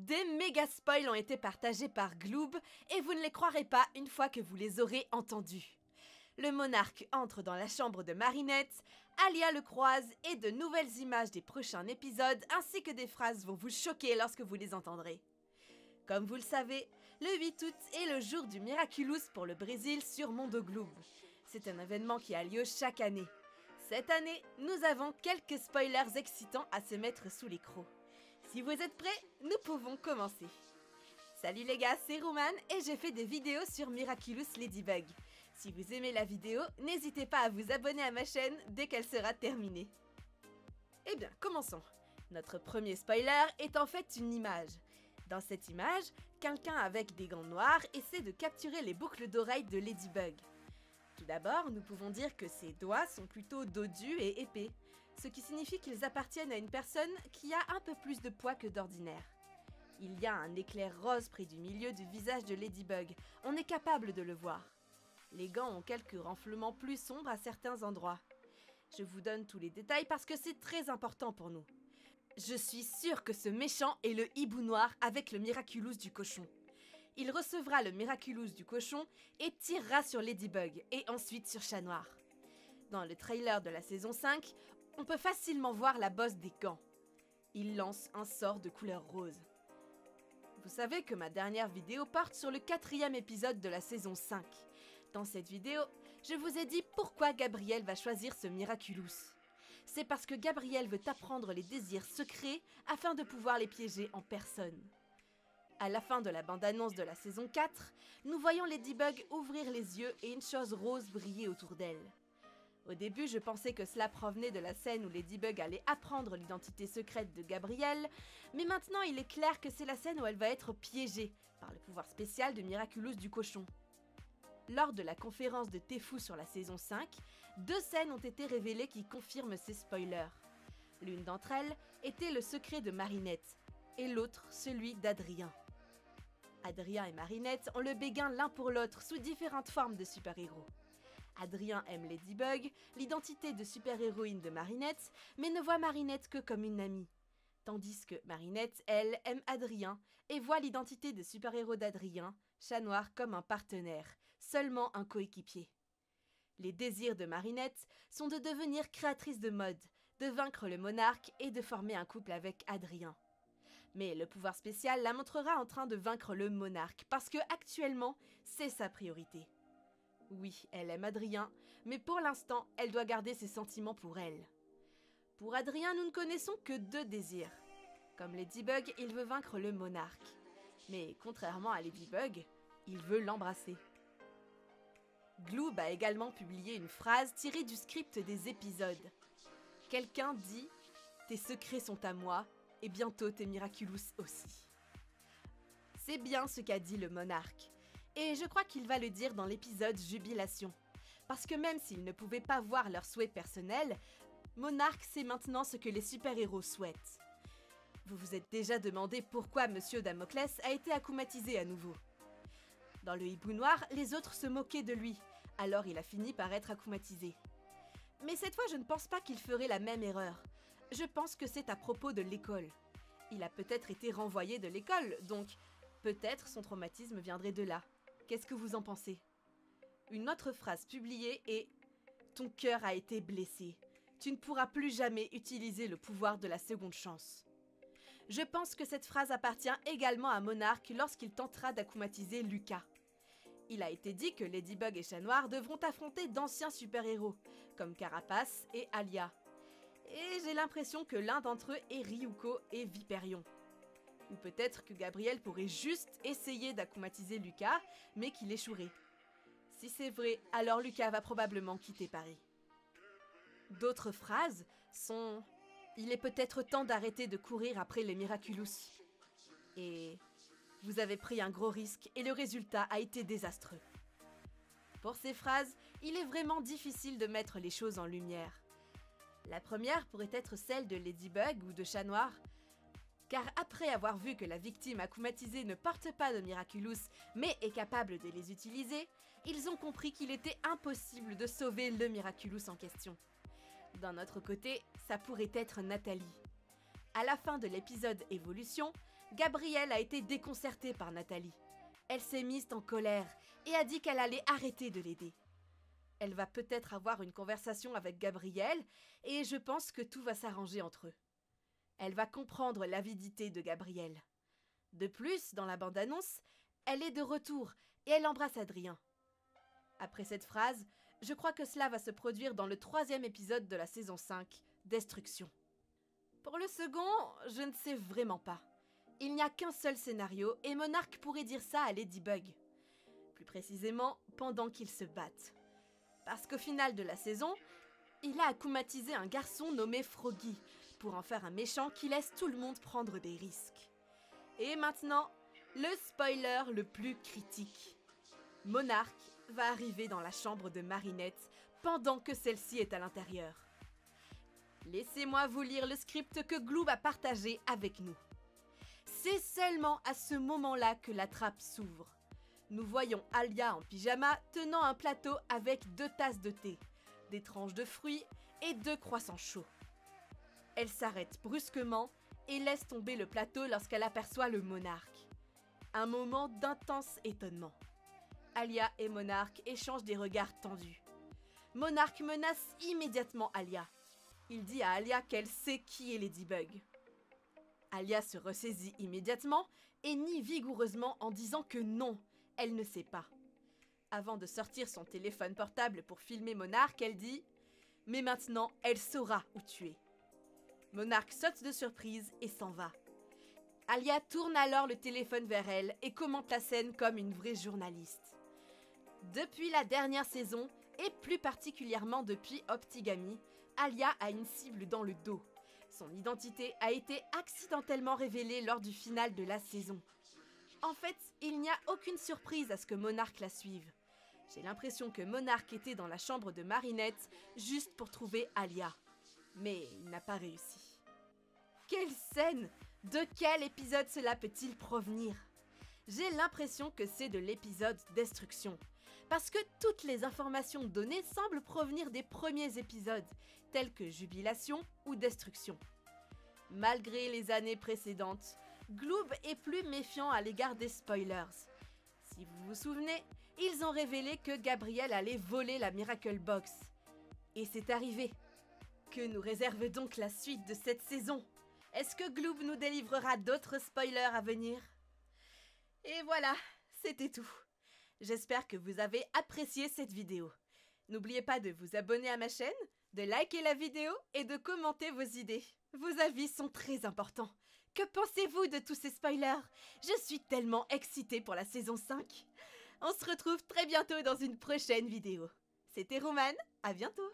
Des méga spoils ont été partagés par Gloob et vous ne les croirez pas une fois que vous les aurez entendus. Le monarque entre dans la chambre de Marinette, Alia le croise et de nouvelles images des prochains épisodes ainsi que des phrases vont vous choquer lorsque vous les entendrez. Comme vous le savez, le 8 août est le jour du Miraculous pour le Brésil sur Mondo Gloob. C'est un événement qui a lieu chaque année. Cette année, nous avons quelques spoilers excitants à se mettre sous les crocs. Si vous êtes prêts, nous pouvons commencer. Salut les gars, c'est Roman et j'ai fait des vidéos sur Miraculous Ladybug. Si vous aimez la vidéo, n'hésitez pas à vous abonner à ma chaîne dès qu'elle sera terminée. Eh bien, commençons. Notre premier spoiler est en fait une image. Dans cette image, quelqu'un avec des gants noirs essaie de capturer les boucles d'oreilles de Ladybug. Tout d'abord, nous pouvons dire que ses doigts sont plutôt dodus et épais, ce qui signifie qu'ils appartiennent à une personne qui a un peu plus de poids que d'ordinaire. Il y a un éclair rose près du milieu du visage de Ladybug, on est capable de le voir. Les gants ont quelques renflements plus sombres à certains endroits. Je vous donne tous les détails parce que c'est très important pour nous. Je suis sûre que ce méchant est le hibou noir avec le Miraculous du cochon. Il recevra le Miraculous du cochon et tirera sur Ladybug et ensuite sur Chat Noir. Dans le trailer de la saison 5, on peut facilement voir la bosse des gants. Il lance un sort de couleur rose. Vous savez que ma dernière vidéo porte sur le 4e épisode de la saison 5. Dans cette vidéo, je vous ai dit pourquoi Gabriel va choisir ce Miraculous. C'est parce que Gabriel veut apprendre les désirs secrets afin de pouvoir les piéger en personne. À la fin de la bande-annonce de la saison 4, nous voyons Ladybug ouvrir les yeux et une chose rose briller autour d'elle. Au début, je pensais que cela provenait de la scène où Ladybug allait apprendre l'identité secrète de Gabriel, mais maintenant il est clair que c'est la scène où elle va être piégée par le pouvoir spécial de Miraculous du cochon. Lors de la conférence de Tefou sur la saison 5, 2 scènes ont été révélées qui confirment ces spoilers. L'une d'entre elles était le secret de Marinette, et l'autre celui d'Adrien. Adrien et Marinette ont le béguin l'un pour l'autre sous différentes formes de super-héros. Adrien aime Ladybug, l'identité de super-héroïne de Marinette, mais ne voit Marinette que comme une amie. Tandis que Marinette, elle, aime Adrien et voit l'identité de super-héros d'Adrien, Chat Noir, comme un partenaire, seulement un coéquipier. Les désirs de Marinette sont de devenir créatrice de mode, de vaincre le monarque et de former un couple avec Adrien. Mais le pouvoir spécial la montrera en train de vaincre le monarque, parce que actuellement, c'est sa priorité. Oui, elle aime Adrien, mais pour l'instant, elle doit garder ses sentiments pour elle. Pour Adrien, nous ne connaissons que 2 désirs. Comme Ladybug, il veut vaincre le monarque. Mais contrairement à Ladybug, il veut l'embrasser. Gloob a également publié une phrase tirée du script des épisodes. Quelqu'un dit « Tes secrets sont à moi, et bientôt tes Miraculous aussi ». C'est bien ce qu'a dit le monarque. Et je crois qu'il va le dire dans l'épisode Jubilation. Parce que même s'ils ne pouvaient pas voir leurs souhaits personnels, Monarque sait maintenant ce que les super-héros souhaitent. Vous vous êtes déjà demandé pourquoi Monsieur Damoclès a été akumatisé à nouveau. Dans le hibou noir, les autres se moquaient de lui, alors il a fini par être akumatisé. Mais cette fois, je ne pense pas qu'il ferait la même erreur. Je pense que c'est à propos de l'école. Il a peut-être été renvoyé de l'école, donc peut-être son traumatisme viendrait de là. Qu'est-ce que vous en pensez? Une autre phrase publiée est « Ton cœur a été blessé. Tu ne pourras plus jamais utiliser le pouvoir de la seconde chance. » Je pense que cette phrase appartient également à Monarque lorsqu'il tentera d'akumatiser Lucas. Il a été dit que Ladybug et Chat Noir devront affronter d'anciens super-héros, comme Carapace et Alia. Et j'ai l'impression que l'un d'entre eux est Ryuko et Viperion. Ou peut-être que Gabriel pourrait juste essayer d'akumatiser Lucas, mais qu'il échouerait. Si c'est vrai, alors Lucas va probablement quitter Paris. D'autres phrases sont « Il est peut-être temps d'arrêter de courir après les Miraculous. » Et « Vous avez pris un gros risque et le résultat a été désastreux. » Pour ces phrases, il est vraiment difficile de mettre les choses en lumière. La première pourrait être celle de Ladybug ou de Chat Noir, car après avoir vu que la victime akumatisée ne porte pas de Miraculous mais est capable de les utiliser, ils ont compris qu'il était impossible de sauver le Miraculous en question. D'un autre côté, ça pourrait être Nathalie. À la fin de l'épisode Évolution, Gabrielle a été déconcertée par Nathalie. Elle s'est mise en colère et a dit qu'elle allait arrêter de l'aider. Elle va peut-être avoir une conversation avec Gabrielle et je pense que tout va s'arranger entre eux. Elle va comprendre l'avidité de Gabrielle. De plus, dans la bande-annonce, elle est de retour et elle embrasse Adrien. Après cette phrase, je crois que cela va se produire dans le 3e épisode de la saison 5, Destruction. Pour le second, je ne sais vraiment pas. Il n'y a qu'un seul scénario et Monarch pourrait dire ça à Ladybug. Plus précisément, pendant qu'ils se battent. Parce qu'au final de la saison, il a akumatisé un garçon nommé Froggy pour en faire un méchant qui laisse tout le monde prendre des risques. Et maintenant, le spoiler le plus critique. Monarch va arriver dans la chambre de Marinette pendant que celle-ci est à l'intérieur. Laissez-moi vous lire le script que Gloob a partagé avec nous. C'est seulement à ce moment-là que la trappe s'ouvre. Nous voyons Alia en pyjama tenant un plateau avec 2 tasses de thé, des tranches de fruits et 2 croissants chauds. Elle s'arrête brusquement et laisse tomber le plateau lorsqu'elle aperçoit le monarque. Un moment d'intense étonnement. Alia et Monarch échangent des regards tendus. Monarch menace immédiatement Alia. Il dit à Alia qu'elle sait qui est Ladybug. Alia se ressaisit immédiatement et nie vigoureusement en disant que non, elle ne sait pas. Avant de sortir son téléphone portable pour filmer Monarch, elle dit « Mais maintenant, elle saura où tu es ». Monarch saute de surprise et s'en va. Alia tourne alors le téléphone vers elle et commente la scène comme une vraie journaliste. Depuis la dernière saison, et plus particulièrement depuis Optigami, Alia a une cible dans le dos. Son identité a été accidentellement révélée lors du final de la saison. En fait, il n'y a aucune surprise à ce que Monarch la suive. J'ai l'impression que Monarch était dans la chambre de Marinette juste pour trouver Alia. Mais il n'a pas réussi. Quelle scène! De quel épisode cela peut-il provenir? J'ai l'impression que c'est de l'épisode Destruction. Parce que toutes les informations données semblent provenir des premiers épisodes, tels que Jubilation ou Destruction. Malgré les années précédentes, Gloob est plus méfiant à l'égard des spoilers. Si vous vous souvenez, ils ont révélé que Gabrielle allait voler la Miracle Box. Et c'est arrivé. Que nous réserve donc la suite de cette saison? Est-ce que Gloob nous délivrera d'autres spoilers à venir? Et voilà, c'était tout. J'espère que vous avez apprécié cette vidéo. N'oubliez pas de vous abonner à ma chaîne, de liker la vidéo et de commenter vos idées. Vos avis sont très importants. Que pensez-vous de tous ces spoilers? Je suis tellement excitée pour la saison 5. On se retrouve très bientôt dans une prochaine vidéo. C'était Romane, à bientôt!